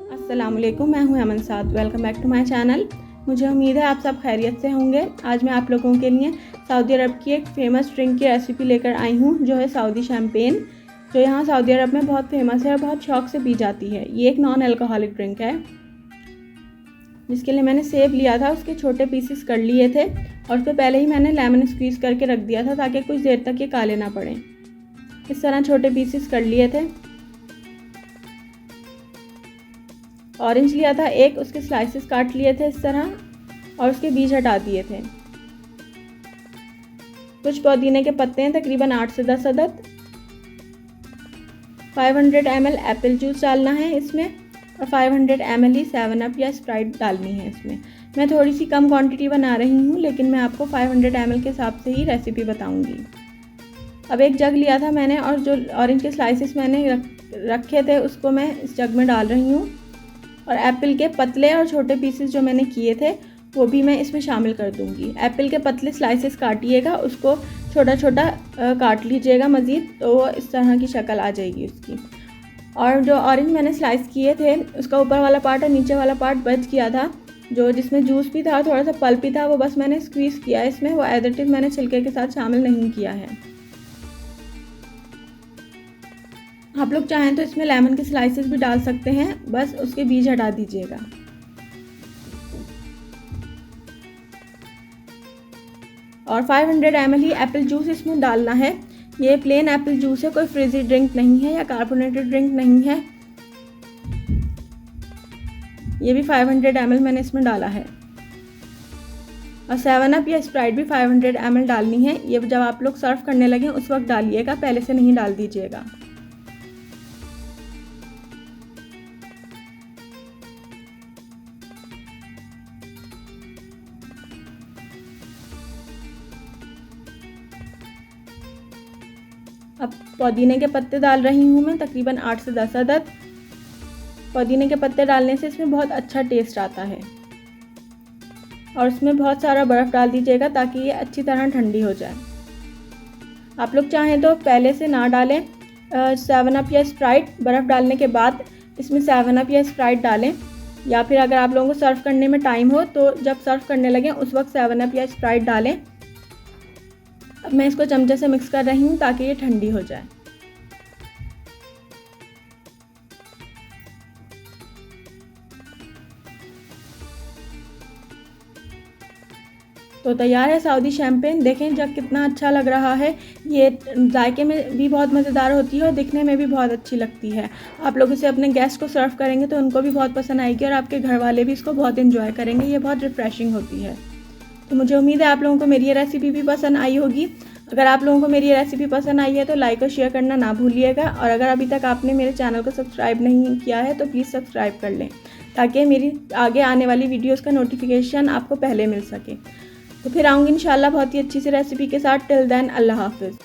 अस्सलामुअलैकुम, मैं हूं Aman Saad. Welcome back to my channel. मुझे उम्मीद है आप सब खैरियत से होंगे। आज मैं आप लोगों के लिए सऊदी अरब की एक फ़ेमस ड्रिंक की रेसिपी लेकर आई हूं, जो है सऊदी शैम्पेन, जो यहाँ सऊदी अरब में बहुत फेमस है और बहुत शौक़ से पी जाती है। ये एक नॉन अल्कोहलिक ड्रिंक है, जिसके लिए मैंने सेब लिया था, उसके छोटे पीसेस कर लिए थे और उसके पहले ही मैंने लेमन स्क्वीज़ करके रख दिया था ताकि कुछ देर तक ये काले ना पड़ें। इस तरह छोटे पीसेस कर लिए थे। ऑरेंज लिया था एक, उसके स्लाइसेस काट लिए थे इस तरह और उसके बीज हटा दिए थे। कुछ पुदीने के पत्ते हैं, तकरीबन 8 से 10 अदद। 500 ml एप्पल जूस डालना है इसमें और 500 ml ही 7 अप या स्प्राइट डालनी है इसमें। मैं थोड़ी सी कम क्वांटिटी बना रही हूँ, लेकिन मैं आपको 500 ml के हिसाब से ही रेसिपी बताऊँगी। अब एक जग लिया था मैंने और जो ऑरेंज के स्लाइसेस मैंने रखे थे उसको मैं इस जग में डाल रही हूँ और एप्पल के पतले और छोटे पीसेस जो मैंने किए थे वो भी मैं इसमें शामिल कर दूंगी। एप्पल के पतले स्लाइसेस काटिएगा, उसको छोटा छोटा काट लीजिएगा मज़ीद, तो वो इस तरह की शक्ल आ जाएगी उसकी। और जो ऑरेंज मैंने स्लाइस किए थे उसका ऊपर वाला पार्ट और नीचे वाला पार्ट बच गया था, जो जिसमें जूस भी था, थोड़ा सा पल्प भी था, वो बस मैंने स्क्वीज़ किया इसमें। वो एज इट इज़ मैंने छिलके के साथ शामिल नहीं किया है। आप लोग चाहें तो इसमें लेमन के स्लाइसेस भी डाल सकते हैं, बस उसके बीज हटा दीजिएगा। और 500 ml ही एप्पल जूस इसमें डालना है। ये प्लेन एप्पल जूस है, कोई फ्रिजी ड्रिंक नहीं है या कार्बोनेटेड ड्रिंक नहीं है। ये भी 500 ml मैंने इसमें डाला है और 7 अप या स्प्राइट भी 500 ml डालनी है। ये जब आप लोग सर्व करने लगें उस वक्त डालिएगा, पहले से नहीं डाल दीजिएगा। अब पुदीने के पत्ते डाल रही हूँ मैं, तकरीबन 8 से 10 अदद। पुदीने के पत्ते डालने से इसमें बहुत अच्छा टेस्ट आता है। और उसमें बहुत सारा बर्फ़ डाल दीजिएगा ताकि ये अच्छी तरह ठंडी हो जाए। आप लोग चाहें तो पहले से ना डालें 7 अप या स्प्राइट, बर्फ़ डालने के बाद इसमें 7 अप या स्प्राइट डालें, या फिर अगर आप लोगों को सर्व करने में टाइम हो तो जब सर्व करने लगें उस वक्त 7 अप या स्प्राइट डालें। अब मैं इसको चमचे से मिक्स कर रही हूँ ताकि ये ठंडी हो जाए। तो तैयार है सऊदी शैम्पेन। देखें जग कितना अच्छा लग रहा है। ये जायके में भी बहुत मज़ेदार होती है और दिखने में भी बहुत अच्छी लगती है। आप लोग इसे अपने गेस्ट को सर्व करेंगे तो उनको भी बहुत पसंद आएगी और आपके घर वाले भी इसको बहुत एंजॉय करेंगे। ये बहुत रिफ़्रेशिंग होती है। तो मुझे उम्मीद है आप लोगों को मेरी ये रेसिपी भी पसंद आई होगी। अगर आप लोगों को मेरी रेसिपी पसंद आई है तो लाइक और शेयर करना ना भूलिएगा। और अगर अभी तक आपने मेरे चैनल को सब्सक्राइब नहीं किया है तो प्लीज़ सब्सक्राइब कर लें, ताकि मेरी आगे आने वाली वीडियोस का नोटिफिकेशन आपको पहले मिल सके। तो फिर आऊँगी इंशाल्लाह बहुत ही अच्छी सी रेसिपी के साथ। टिल देन, अल्लाह हाफिज़।